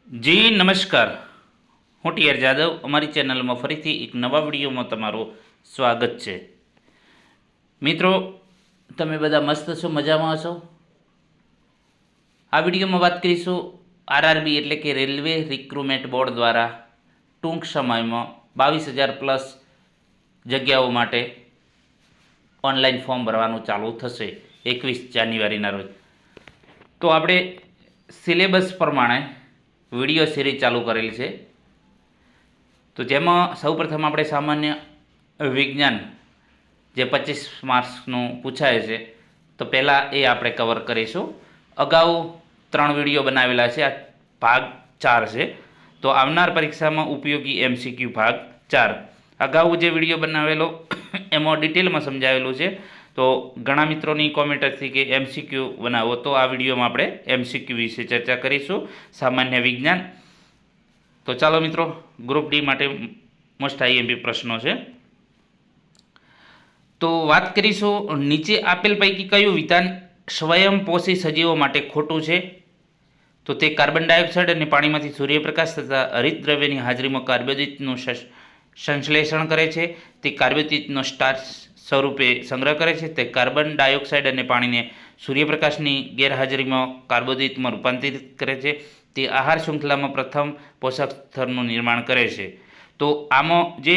જી નમસ્કાર, હું ટીઆર જાદવ. અમારી ચેનલમાં ફરીથી એક નવા વિડીયોમાં તમારું સ્વાગત છે. મિત્રો, તમે બધા મસ્ત છો, મજામાં હશો? આ વિડીયોમાં વાત કરીશું આરઆરબી એટલે કે રેલવે રિક્રુટમેન્ટ બોર્ડ દ્વારા ટૂંક સમયમાં 22,000+ જગ્યાઓ માટે ઓનલાઈન ફોર્મ ભરવાનું ચાલુ થશે 21 જાન્યુઆરીના રોજ. તો આપણે સિલેબસ પ્રમાણે વિડીયો સિરીઝ ચાલુ કરેલી છે. તો જેમાં સૌપ્રથમ આપણે સામાન્ય વિજ્ઞાન જે 25 માર્ક્સનું પૂછાય છે, તો પહેલાં એ આપણે કવર કરીશું. અગાઉ 3 વિડીયો બનાવેલા છે, આ ભાગ 4 છે. તો આવનાર પરીક્ષામાં ઉપયોગી MCQ ભાગ 4. અગાઉ જે વિડીયો બનાવેલો એમાં ડિટેલમાં સમજાવેલું છે. તો ઘણા મિત્રોની કોમેન્ટ હતી કે MCQ બનાવો, તો આ વિડીયોમાં આપણે MCQ વિશે ચર્ચા કરીશું, સામાન્ય વિજ્ઞાન. તો ચાલો મિત્રો, ગ્રુપ ડી માટે મોસ્ટ IMP પ્રશ્નો છે. તો વાત કરીશું, નીચે આપેલ પૈકી કયું વિધાન સ્વયંપોષી સજીવો માટે ખોટું છે? તો તે કાર્બન ડાયોક્સાઇડ અને પાણીમાંથી સૂર્યપ્રકાશ તથા હરિતદ્રવ્યની હાજરીમાં કાર્બોદિતનું સંશ્લેષણ કરે છે. તે કાર્બોદિતનો સ્ટાર્ચ સ્વરૂપે સંગ્રહ કરે છે. તે કાર્બન ડાયોક્સાઇડ અને પાણીને સૂર્યપ્રકાશની ગેરહાજરીમાં કાર્બોદિતમાં રૂપાંતરિત કરે છે. તે આહાર શૃંખલામાં પ્રથમ પોષક સ્તરનું નિર્માણ કરે છે. તો આમાં જે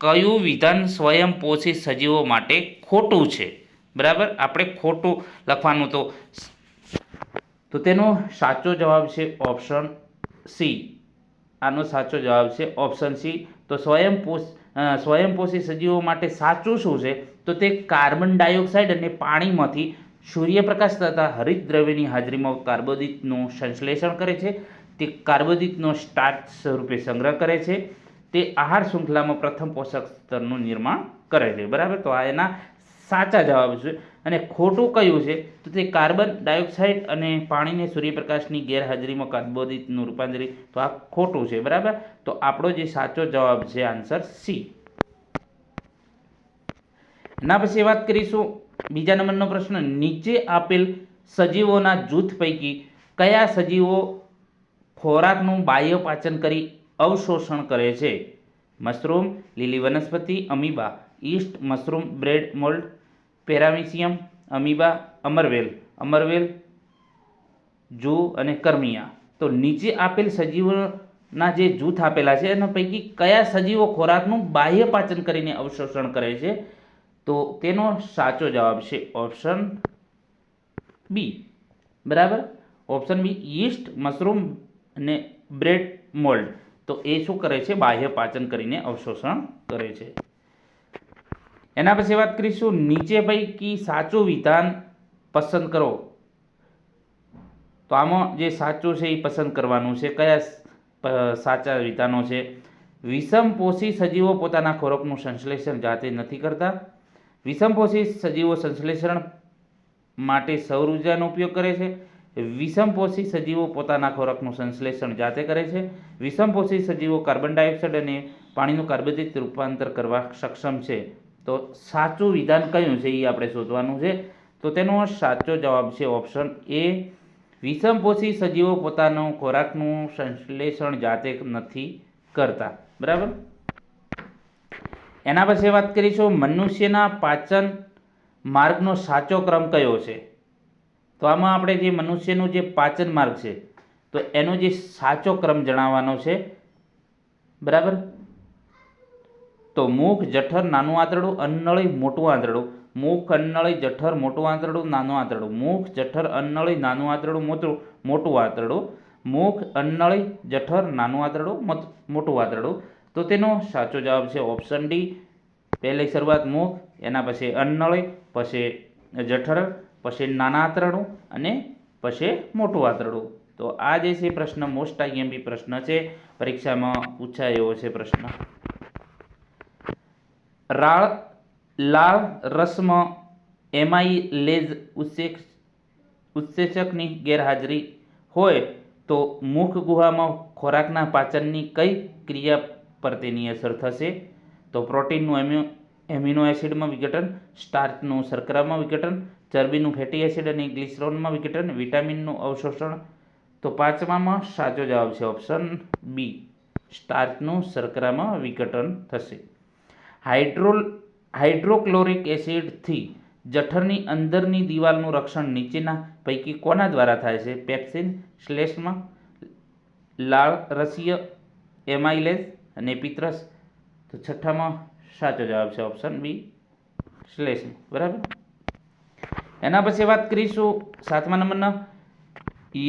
કયું વિધાન સ્વયંપોષી સજીવો માટે ખોટું છે, બરાબર, આપણે ખોટું લખવાનું. તો તેનો સાચો જવાબ છે ઓપ્શન સી. આનો સાચો જવાબ છે ઓપ્શન સી. તો સ્વયંપોષી સજીવો માટે સાચું શું છે? તો તે કાર્બન ડાયોક્સાઇડ અને પાણીમાંથી સૂર્યપ્રકાશ તથા હરિતદ્રવ્યની હાજરીમાં કાર્બોદિતનું સંશ્લેષણ કરે છે. તે કાર્બોદિતનો સ્ટાર્ચ સ્વરૂપે સંગ્રહ કરે છે. તે આહાર શૃંખલામાં પ્રથમ પોષક સ્તરનું નિર્માણ કરે છે, બરાબર. તો આ એના સાચા જવાબ છે. અને ખોટું કયું છે? તો તે કાર્બન ડાયોક્સાઇડ અને પાણીને સૂર્યપ્રકાશની ગેરહાજરીમાં કાર્બોદિતનું રૂપાંતરિત. તો આ ખોટું છે, બરાબર. તો આપણો જે સાચો જવાબ છે આન્સર સી. એના પછી વાત કરીશું બીજા નંબરનો પ્રશ્ન. નીચે આપેલ સજીવોના જૂથ પૈકી કયા સજીવો ખોરાકનું બાહ્ય પાચન કરી અવશોષણ કરે છે? મશરૂમ, લીલી વનસ્પતિ, amoeba, yeast, mushroom, bread mould, paramecium, amoeba, અમરવેલ, જૂ અને કર્મિયા. તો નીચે આપેલ સજીવોના જે જૂથ આપેલા છે એના પૈકી કયા સજીવો ખોરાકનું બાહ્ય પાચન કરીને અવશોષણ કરે છે? તો તેનો સાચો જવાબ છે ઓપ્શન બી, બરાબર. ઓપ્શન બી, ઈસ્ટ, મશરૂમ અને બ્રેડ મોલ્ડ. તો એ શું કરે છે? બાહ્ય પાચન કરીને અવશોષણ કરે છે. એના પછી વાત કરીશું, નીચે પૈકી સાચું વિધાન પસંદ કરો. તો આમાં જે સાચું છે એ પસંદ કરવાનું છે. કયા સાચા વિધાનો છે? વિષમપોષી સજીવો પોતાના ખોરાકનું સંશ્લેષણ જાતે નથી કરતા. વિષમપોષી સજીવો સંશ્લેષણ માટે સૌર ઉર્જાનો ઉપયોગ કરે છે. વિષમપોષી સજીવો પોતાના ખોરાકનું સંશ્લેષણ જાતે કરે છે. વિષમપોષી સજીવો કાર્બન ડાયોક્સાઇડ અને પાણીનું કાર્બોદિત રૂપાંતર કરવા સક્ષમ છે. તો સાચું વિધાન કયું છે એ આપણે શોધવાનું છે. તો તેનો સાચો જવાબ છે ઓપ્શન એ. વિષમપોષી સજીવો પોતાનું ખોરાકનું સંશ્લેષણ જાતે નથી કરતા, બરાબર. એના પછી વાત કરીશું, મનુષ્યના પાચન માર્ગનો સાચો ક્રમ કયો છે? તો આમાં આપણે જે મનુષ્યનું જે પાચન માર્ગ છે, તો એનો જે સાચો ક્રમ જણાવવાનો છે, બરાબર. તો મુખ, જઠર, નાનું આંતરડું, અન્નનળી, મોટું આંતરડું. મુખ, અન્નનળી, જઠર, મોટું આંતરડું, નાનું આંતરડું. મુખ, જઠર, અન્નનળી, નાનું આંતરડું, મોટું આંતરડું. મુખ, અન્નનળી, જઠર, નાનું આંતરડું, મોટું આંતરડું. તો તેનો સાચો જવાબ છે ઓપ્શન ડી. પહેલી શરૂઆત મુખ, એના પછી અન્નનળી, પછી જઠર, પછી નાના આંતરડું અને પછી મોટું આંતરડું. તો આ જે છે પ્રશ્ન મોસ્ટ IMP પ્રશ્ન છે, પરીક્ષામાં પૂછાય એવો છે પ્રશ્ન. લાળ રસમાં એમાઇલેઝ ઉત્સેચકની ગેરહાજરી હોય તો મુખ ગુહામાં ખોરાકના પાચનની કઈ ક્રિયા પર તેની અસર થશે? તો પ્રોટીનનું એમિનો એસિડમાં વિઘટન, સ્ટાર્ચનું શર્કરામાં વિઘટન, ચરબીનું ફેટી એસિડ અને ગ્લિસરોલમાં વિઘટન, વિટામિનનું અવશોષણ, તો પાંચમામાં સાચો જવાબ છે ઓપ્શન બી, સ્ટાર્ચનું શર્કરામાં વિઘટન થશે. હાઇડ્રોક્લોરિક એસિડથી જઠરની અંદરની દિવાલનું રક્ષણ નીચેના પૈકી કોના દ્વારા થાય છે? પેપ્સિન, શ્લેષ્મા, લાળ રસીય, એમાઇલેઝ અને પિત્તરસ. તો છઠ્ઠામાં સાચો જવાબ છે ઓપ્શન બી, શ્લેષ્મા. બરાબર. એના પછી વાત કરીશું 7મા નંબરના,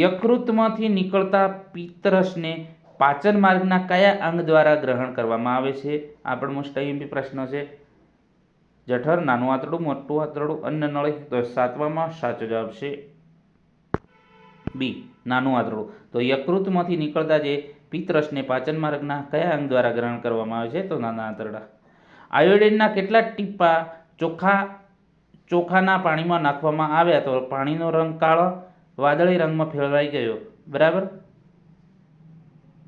યકૃતમાંથી નીકળતા પિત્તરસને પાચન માર્ગના કયા અંગ દ્વારા ગ્રહણ કરવામાં આવે છે? આ પણ મોસ્ટ આઈએમપી પ્રશ્ન છે. જઠર, નાનું આંતરડું, મોટું આંતરડું, અન્નનળી. તો 7માં સાચો જવાબ છે બી, નાનું આંતરડું. તો યકૃતમાંથી નીકળતા જે પિત્તરસને પાચન માર્ગના કયા અંગ દ્વારા ગ્રહણ કરવામાં આવે છે? તો નાના આંતરડા. આયોડિનના કેટલા ટીપા ચોખાના પાણીમાં નાખવામાં આવ્યા તો પાણીનો રંગ કાળો વાદળી રંગમાં ફેરવાઈ ગયો? બરાબર.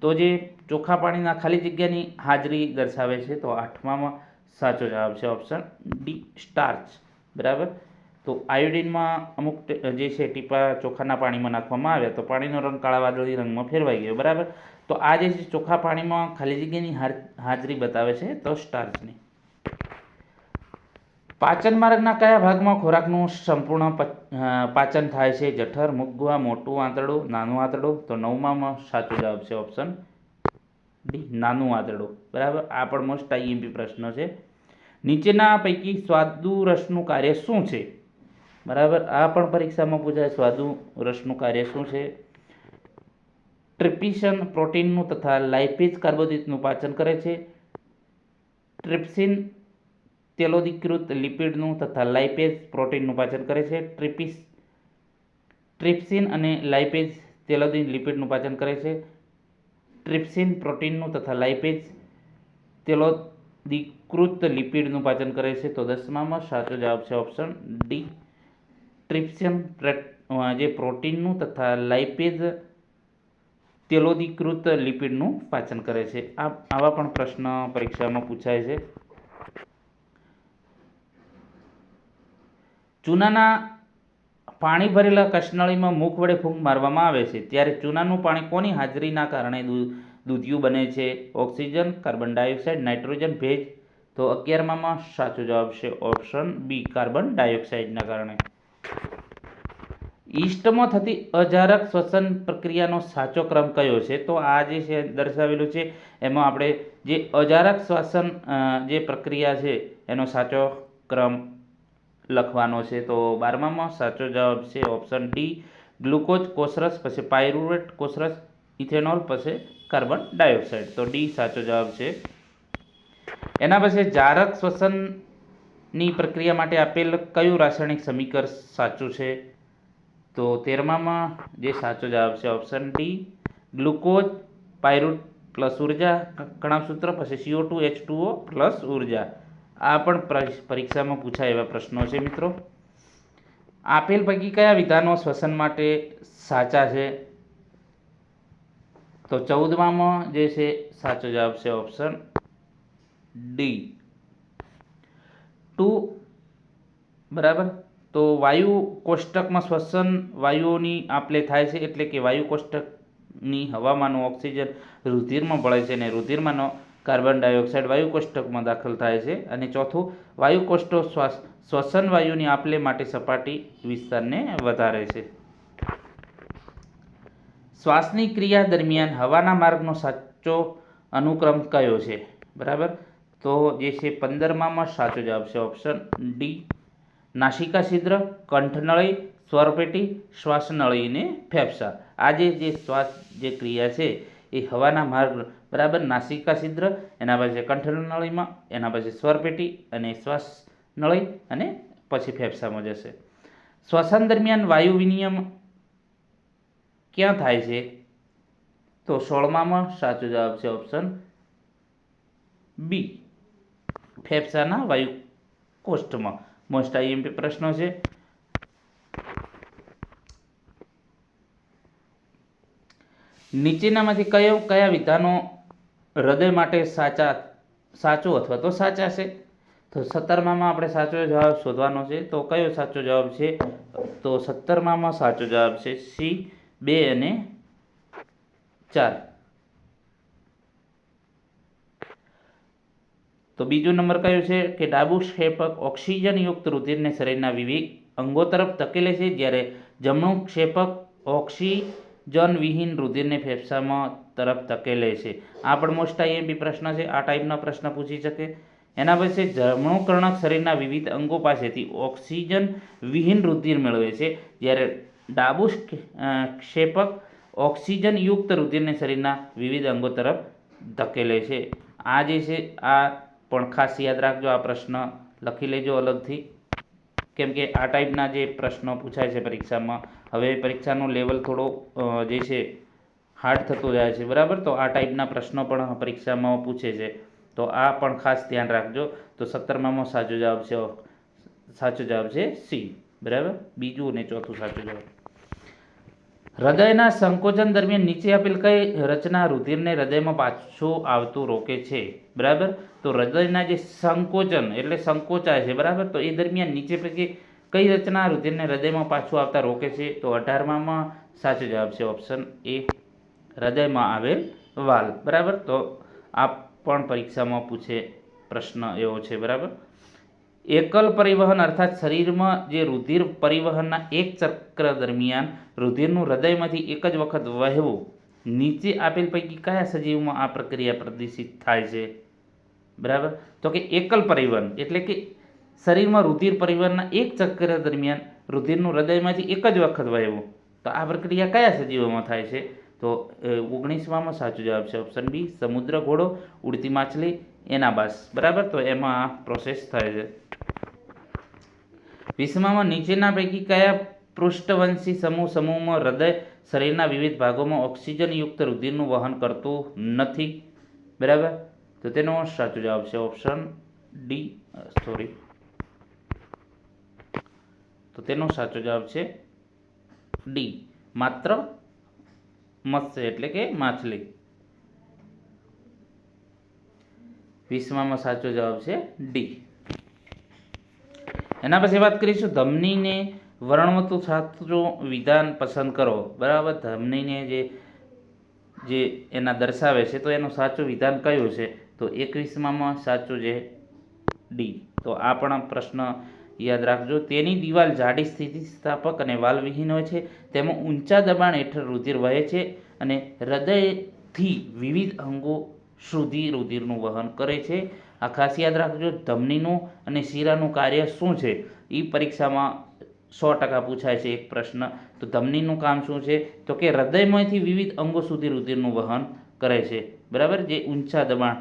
તો જે ચોખ્ખા પાણીના ખાલી જગ્યાની હાજરી દર્શાવે છે. તો 8માં સાચો જવાબ છે ઓપ્શન ડી, સ્ટાર્ચ. બરાબર. તો આયોડિનમાં અમુક જે છે ટીપા ચોખાના પાણીમાં નાખવામાં આવ્યા તો પાણીનો રંગ કાળા વાદળી રંગમાં ફેરવાઈ ગયો. બરાબર. તો આ જે છે ચોખ્ખા પાણીમાં ખાલી જગ્યાની હાજરી બતાવે છે, તો સ્ટાર્ચની. પાચન માર્ગના કયા ભાગમાં ખોરાકનું સંપૂર્ણ પાચન થાય છે? જઠર, મુખગુહા, મોટું આંતરડું, નાનું આંતરડું. તો 9માં સાચો જવાબ છે ઓપ્શન ડી, નાનું આંતરડું. બરાબર. આ પણ મોસ્ટ આઈએમપી પ્રશ્ન છે. નીચેના પૈકી સ્વાદુ રસનું કાર્ય શું છે? બરાબર. આ પણ પરીક્ષામાં પૂછાય. સ્વાદુ રસનું કાર્ય શું છે? ટ્રિપ્સિન પ્રોટીનનું તથા લાઇપેઝ કાર્બોદિતનું પાચન કરે છે. ટ્રિપ્સિન તેલોદીકૃત લિપિડનું તથા લાઇપેઝ પ્રોટીનનું પાચન કરે છે. ટ્રિપ્સિન અને લાઇપેઝ તેલોદીન લિપિડનું પાચન કરે છે. ટ્રિપ્સિન પ્રોટીનનું તથા લાઇપેઝ તેલોદીકૃત લિપિડનું પાચન કરે છે. તો 10માં સાચો જવાબ છે ઓપ્શન ડી, ટ્રિપ્સિન જે પ્રોટીનનું તથા લાઇપેઝ તેલોદીકૃત લિપિડનું પાચન કરે છે. આવા પણ પ્રશ્ન પરીક્ષામાં પૂછાય છે. ચૂનાના પાણી ભરેલા કસનળીમાં મુખ વડે ફૂંક મારવામાં આવે છે ત્યારે ચૂનાનું પાણી કોની હાજરીના કારણે દૂધિયું બને છે? ઓક્સિજન, કાર્બન ડાયોક્સાઇડ, નાઇટ્રોજન, ભેજ. તો 11માં સાચો જવાબ છે ઓપ્શન બી, કાર્બન ડાયોક્સાઇડના કારણે. ઈસ્ટમાં થતી અજારક શ્વસન પ્રક્રિયાનો સાચો ક્રમ કયો છે? તો આ જે છે દર્શાવેલું છે એમાં આપણે જે અજારક શ્વસન જે પ્રક્રિયા છે એનો સાચો ક્રમ લખવાનો છે. તો 12માં સાચો જવાબ છે ઓપ્શન ડી, ગ્લુકોઝ કોષરસ, પછી પાયરુવેટ કોષરસ, ઇથેનોલ, પછી કાર્બન ડાયોક્સાઇડ. તો ડી સાચો જવાબ છે. એના પછી જારક શ્વસનની પ્રક્રિયા માટે આપેલ કયું રાસાયણિક સમીકરણ સાચું છે? તો 13માં જે સાચો જવાબ છે option D, glucose pyruvate plus ઉર્જા કણાવસૂત્ર, પછી CO2 H2O પ્લસ ઉર્જા. આ પણ પરીક્ષામાં પૂછાય એવા પ્રશ્નો છે મિત્રો. આપેલ પૈકી કયા વિધાનો શ્વસન માટે સાચા છે? તો 14માં જે છે સાચો જવાબ છે ઓપ્શન ડી, 2. બરાબર. તો વાયુ કોષ્ટકમાં શ્વસન વાયુઓની આપલે થાય છે, એટલે કે વાયુ કોષ્ટકની હવામાંનો ઓક્સિજન રુધિરમાં ભળે છે અને રુધિરમાંનો કાર્બન ડાયોક્સાઇડ વાયુ કોષ્ટકમાં દાખલ થાય છે. અને 4થું, વાયુ કોષ્ટકો શ્વસન વાયુની આપલે માટે સપાટી વિસ્તારને વધારે છે. શ્વાસની ક્રિયા દરમિયાન હવાના માર્ગનો સાચો અનુક્રમ કયો છે? બરાબર. તો જે છે 15માં સાચો જવાબ છે ઓપ્શન ડી, નાસિકા છિદ્ર, કંઠનળી, સ્વરપેટી, શ્વાસનળી અને ફેફસા. આ જે શ્વાસ જે ક્રિયા છે એ હવાના માર્ગ, બરાબર, નાસિકા છિદ્ર, એના પછી કંઠનળીમાં, એના પછી સ્વરપેટી અને શ્વાસનળી અને પછી ફેફસામાં જશે. શ્વસન દરમિયાન વાયુ વિનિમય ક્યાં થાય છે? તો 16માં સાચો જવાબ છે ઓપ્શન બી, ફેફસાના વાયુ કોષ્ટમાં. મોસ્ટ આઈએમપી પ્રશ્નો છે. નીચેનામાંથી કયા વિધાનો હૃદય માટે સાચો અથવા તો સાચા છે? તો 17માં આપણે સાચો જવાબ શોધવાનો છે. તો કયો સાચો જવાબ છે? તો 17માં સાચો જવાબ છે સી, 2 અને 4. તો બીજો નંબર કયો છે કે ડાબુ ક્ષેપક ઓક્સિજનયુક્ત રુધિરને શરીરના વિવિધ અંગો તરફ ધકેલે છે, જ્યારે જમણું ક્ષેપક ઓક્સિજન વિહીન રુધિરને ફેફસામાં તરફ ધકેલે છે. આ પણ મોસ્ટ આઈએમપી પ્રશ્ન છે. આ ટાઈપના પ્રશ્ન પૂછી શકે. એના પછી જમણું કર્ણક શરીરના વિવિધ અંગો પાસેથી ઓક્સિજન વિહીન રુધિર મેળવે છે, જ્યારે ડાબુ ક્ષેપક ઓક્સિજનયુક્ત રુધિરને શરીરના વિવિધ અંગો તરફ ધકેલે છે. આ જે છે આ પણ ખાસ યાદ રાખજો. આ પ્રશ્ન લખી લેજો અલગથી, કેમ કે આ ટાઈપના જે પ્રશ્નો પૂછાય છે પરીક્ષામાં, હવે પરીક્ષાનો લેવલ થોડો જે છે હાર્ડ થતો જાય છે, બરાબર. તો આ ટાઈપના પ્રશ્નો પણ પરીક્ષામાં પૂછે છે, તો આ પણ ખાસ ધ્યાન રાખજો. તો 17માં સાચો જવાબ છે સી, બરાબર. બીજું અને ચોથું સાચું જવાબ. હૃદયના સંકોચન દરમિયાન નીચે આપેલ કઈ રચના રુધિરને હૃદયમાં પાછું આવતું રોકે છે, બરાબર. તો હૃદયના જે સંકોચન એટલે સંકોચાય છે, બરાબર, તો એ દરમિયાન નીચે પૈકી કઈ રચના રુધિરને હૃદયમાં પાછું આવતા રોકે છે? તો 18માં સાચો જવાબ છે ઓપ્શન એ, હૃદયમાં આવેલ વાલ, બરાબર. તો આ પણ પરીક્ષામાં પૂછે પ્રશ્ન એવો છે, બરાબર. એકલ પરિવહન અર્થાત શરીરમાં જે રુધિર પરિવહનના એક ચક્ર દરમિયાન રુધિરનું હૃદયમાંથી એક જ વખત વહેવું, નીચે આપેલ પૈકી કયા સજીવમાં આ પ્રક્રિયા પ્રદર્શિત થાય છે, બરાબર. તો કે એકલ પરિવહન એટલે કે શરીરમાં રુધિર પરિવહનના એક ચક્ર દરમિયાન રુધિરનું હૃદયમાંથી એક જ વખત વહેવું, તો આ પ્રક્રિયા કયા સજીવોમાં થાય છે? તો 19માં સાચો જવાબ છે ઓપ્શન બી, સમુદ્ર ઘોડો, ઉડતી માછલી, એનાબાસ, બરાબર. તો એમાં આ પ્રોસેસ થાય છે. 20માં નીચેના પૈકી કયા પૃષ્ઠવંશી સમૂહમાં હૃદય શરીરના વિવિધ ભાગોમાં ઓક્સિજનયુક્ત રુધિરનું વહન કરતું નથી, બરાબર. તો તેનો સાચો જવાબ છે ઓપ્શન ડી, તો તેનો સાચો જવાબ છે ડી, માત્ર મત્સ્ય એટલે કે માછલી. 20માં સાચો જવાબ છે ડી. એના પછી વાત કરીશું ધમનીને વર્ણવતું સાચું વિધાન પસંદ કરો, બરાબર. ધમનીને જે એના દર્શાવે છે, તો એનું સાચું વિધાન કયું છે? તો 21માં સાચું છે ડી. તો આ પણ પ્રશ્ન યાદ રાખજો. તેની દિવાલ જાડી, સ્થિતિસ્થાપક અને વાલ્વવિહીન હોય છે. તેમાં ઊંચા દબાણ હેઠળ રુધિર વહે છે અને હૃદયથી વિવિધ અંગો સુધી રુધિરનું વહન કરે છે. આ ખાસ યાદ રાખજો. ધમનીનું અને શિરાનું કાર્ય શું છે એ પરીક્ષામાં 100% પૂછાય છે એક પ્રશ્ન. તો ધમનીનું કામ શું છે? તો કે હૃદયમાંથી વિવિધ અંગો સુધી રુધિરનું વહન કરે છે, બરાબર. જે ઊંચા દબાણ,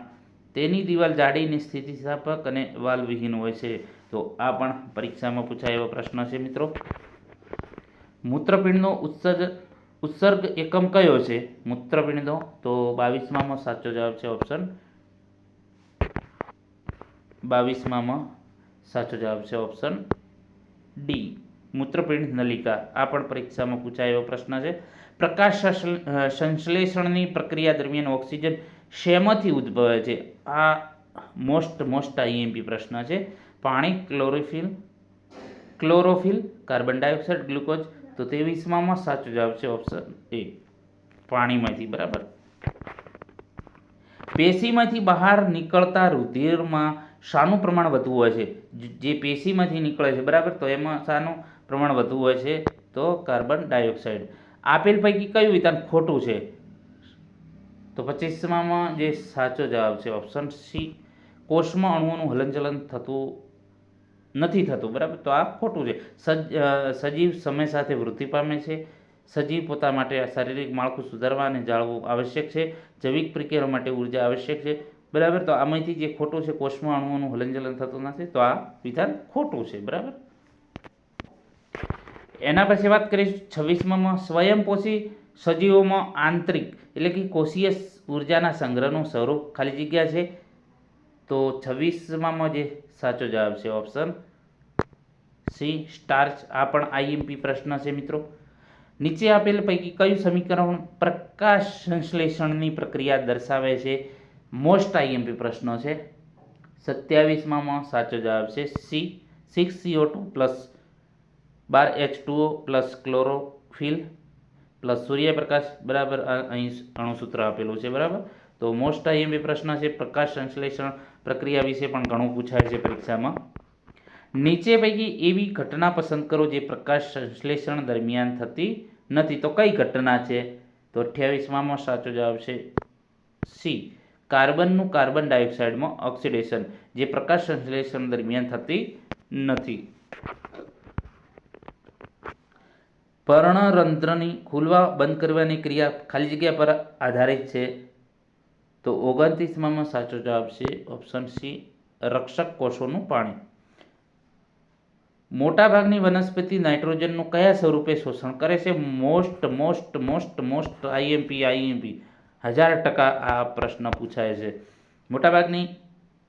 તેની દિવાલ જાડી અને સ્થિતિસ્થાપક અને વાલ્વવિહીન હોય છે. તો આ પણ પરીક્ષામાં પૂછાય એવો પ્રશ્ન છે મિત્રો. મૂત્રપિંડનો ઉત્સર્ગ એકમ કયો છે મૂત્રપિંડનો? તો 22માં સાચો જવાબ છે ઓપ્શન 22માં સાચો જવાબ છે ઓપ્શન ડી, મૂત્રપિંડ નલિકા. આ પણ પરીક્ષામાં પૂછાય એવો પ્રશ્ન છે. પ્રકાશ સંશ્લેષણની પ્રક્રિયા દરમિયાન ઓક્સિજન શેમાંથી ઉદ્ભવે છે? આ મોસ્ટ આઈએમપી પ્રશ્ન છે. પાણી, ક્લોરોફિલ, કાર્બન ડાયોક્સાઇડ, ગ્લુકોઝ. તો 23માં સાચો જવાબ છે ઓપ્શન એ, પાણીમાંથી, બરાબર. પેશીમાંથી બહાર નીકળતા રુધિરમાં શાનું પ્રમાણ વધુ હોય છે? જે પેશીમાંથી નીકળે છે, બરાબર, તો એમાં શાનું પ્રમાણ વધુ હોય છે? તો કાર્બન ડાયોક્સાઇડ. આપેલ પૈકી કયું વિધાન ખોટું છે? તો 25માં જે સાચો જવાબ છે ઓપ્શન સી, કોષમાં અણુઓનું હલનચલન નથી થતું, બરાબર. તો આ ખોટું છે. સજીવ સમય સાથે વૃદ્ધિ પામે છે. સજીવ પોતા માટે શારીરિક માળખું સુધારવા અને જાળવવું આવશ્યક છે. જૈવિક પ્રક્રિયા માટે ઉર્જા આવશ્યક છે, બરાબર. તો આમાંથી જે ખોટું છે, કોષમાં અણુઓનું હલનચલન થતું નથી, તો આ વિધાન ખોટું છે, બરાબર. એના પછી વાત કરીશું 26માં સ્વયંપોષી સજીવોમાં આંતરિક એટલે કે કોષીય ઉર્જાના સંગ્રહનું સ્વરૂપ ખાલી જગ્યા છે. તો 26માં જે સાચો જવાબ છે ઓપ્શન સી, સ્ટાર્ચ. આ પણ આઈએમપી પ્રશ્ન છે મિત્રો. નીચે આપેલ પૈકી કયું સમીકરણ પ્રકાશ સંશ્લેષણની પ્રક્રિયા દર્શાવે છે? મોસ્ટ આઈએમપી પ્રશ્નો છે. 27માં સાચો જવાબ છે C, 6CO2 + 12H2O + chlorophyll. Plus સૂર્યપ્રકાશ બરાબર અહીં અણુસૂત્ર આપેલું છે બરાબર. તો મોસ્ટ આઈએમપી પ્રશ્ન છે પ્રકાશ સંશ્લેષણ પ્રક્રિયા વિશે પણ ઘણું પૂછાય છે પરીક્ષામાં. નીચે પૈકી એવી ઘટના પસંદ કરો જે પ્રકાશ સંશ્લેષણ દરમિયાન થતી નથી. તો કઈ ઘટના છે? તો 28માં સાચો જવાબ છે સી, કાર્બનનું કાર્બન ડાયોક્સાઇડમાં ઓક્સિડેશન, જે પ્રકાશ સંશ્લેષણ દરમિયાન થતી નથી. પર્ણરંધ્રની ખુલવા બંધ કરવાની ક્રિયા ખાલી જગ્યા પર આધારિત છે. તો 29માં સાચો જવાબ છે ઓપ્શન સી, રક્ષક કોષોનું પાણી. મોટાભાગની વનસ્પતિ નાઇટ્રોજનનું કયા સ્વરૂપે શોષણ કરે છે? Most most most most IMP 1000% આ પ્રશ્ન પૂછાય છે. મોટાભાગની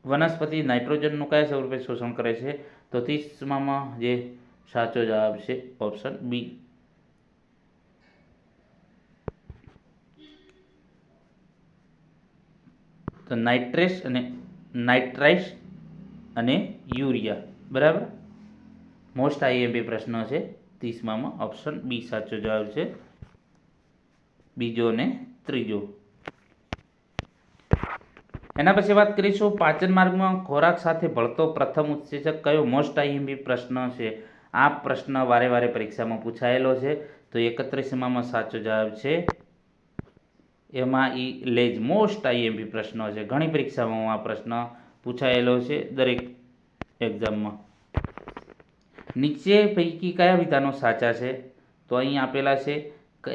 વનસ્પતિ નાઇટ્રોજનનું કયા સ્વરૂપે શોષણ કરે છે? તો 30માં જે સાચો જવાબ છે ઓપ્શન બી. તો નાઇટ્રાઇટ્સ અને યુરિયા બરાબર. મોસ્ટ આઈએમપી પ્રશ્ન છે 30માં ઓપ્શન બી સાચો જવાબ છે, બીજો અને ત્રીજો. એના પછી વાત કરીશું પાચન માર્ગમાં ખોરાક સાથે ભળતો પ્રથમ ઉત્સેચક કયો? મોસ્ટ આઈએમપી પ્રશ્ન છે. આ પ્રશ્ન વારે વારે પરીક્ષામાં પૂછાયેલો છે. તો 31માં સાચો જવાબ છે એમાં લેજ. મોસ્ટ આઈએમપી પ્રશ્ન છે, ઘણી પરીક્ષામાં આ પ્રશ્ન પૂછાયેલો છે દરેક એક્ઝામમાં. નીચે પૈકી કયા વિધાનો સાચા છે? તો અહીં આપેલા છે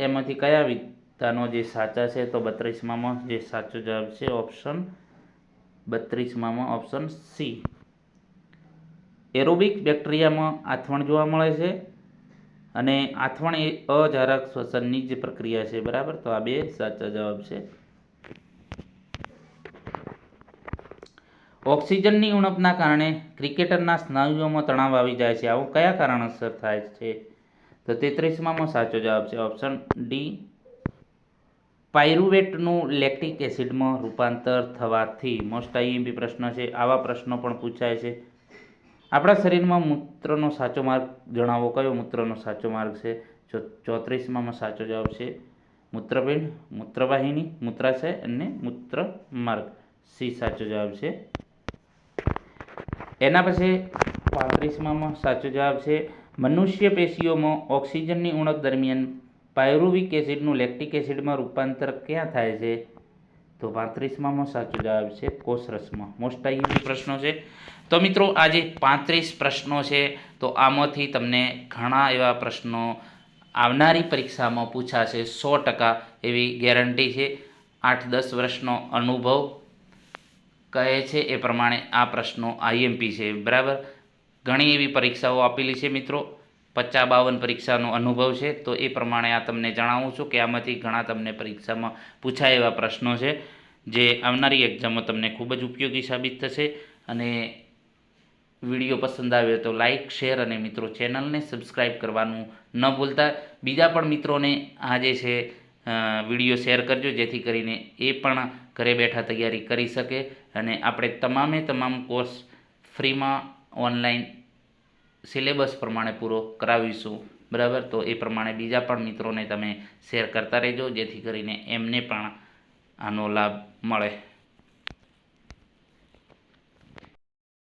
એમાંથી કયા વિધાનો જે સાચા છે? તો 32માં જે સાચો જવાબ છે ઓપ્શન 32માં ઓપ્શન સી. એરોબિક બેક્ટેરિયામાં આથવણ જોવા મળે છે અને આથવણ એ અજારક શ્વસનની જ પ્રક્રિયા છે બરાબર. તો આ બે સાચા જવાબ છે. ઓક્સિજનની ઉણપના કારણે ક્રિકેટરના સ્નાયુઓમાં તણાવ આવી જાય છે. આવું કયા કારણસર થાય છે? તો 33માં સાચો જવાબ છે ઓપ્શન ડી, પાયરુવેટનું લેક્ટિક એસિડમાં રૂપાંતર થવાથી. મોસ્ટ આઈએમપી પ્રશ્ન છે, આવા પ્રશ્નો પણ પૂછાય છે. આપણા શરીરમાં મૂત્રનો સાચો માર્ગ જણાવો. કયો મૂત્રનો સાચો માર્ગ છે? 34માં સાચો જવાબ છે મૂત્રપિંડ, મૂત્રવાહિની, મૂત્રાશય અને મૂત્ર માર્ગ. સી સાચો જવાબ છે. એના પછી 35માં સાચો જવાબ છે મનુષ્ય પેશીઓમાં ઓક્સિજનની ઉણપ દરમિયાન પાયરુવિક એસિડનું લેક્ટિક એસિડમાં રૂપાંતર ક્યાં થાય છે? તો 35માં સાચો જવાબ છે કોષરસમાં. મોસ્ટ આઈએમપી પ્રશ્નો છે. તો મિત્રો આજે 35 પ્રશ્નો છે. તો આમાંથી તમને ઘણા એવા પ્રશ્નો આવનારી પરીક્ષામાં પૂછાશે 100% એવી ગેરંટી છે. 8-10 વર્ષનો અનુભવ કહે છે એ પ્રમાણે આ પ્રશ્નો આઈએમપી છે બરાબર. ઘણી એવી પરીક્ષાઓ આપેલી છે મિત્રો, 50-52 પરીક્ષાનો અનુભવ છે. તો એ પ્રમાણે આ તમને જણાવું છું કે આમાંથી ઘણા તમને પરીક્ષામાં પૂછાય એવા પ્રશ્નો છે જે આવનારી એક્ઝામમાં તમને ખૂબ જ ઉપયોગી સાબિત થશે. અને વિડીયો પસંદ આવ્યો તો લાઇક, શેર અને મિત્રો ચેનલને સબસ્ક્રાઈબ કરવાનું ન ભૂલતા. બીજા પણ મિત્રોને આ જે છે વિડીયો શેર કરજો, જેથી કરીને એ પણ ઘરે બેઠા તૈયારી કરી શકે. અને આપણે તમામ કોર્સ ફ્રીમાં ઓનલાઈન સિલેબસ પ્રમાણે પૂરો કરાવીશું બરાબર. તો એ પ્રમાણે બીજા પણ મિત્રોને તમે શેર કરતા રહેજો, જેથી કરીને એમને પણ આનો લાભ મળે.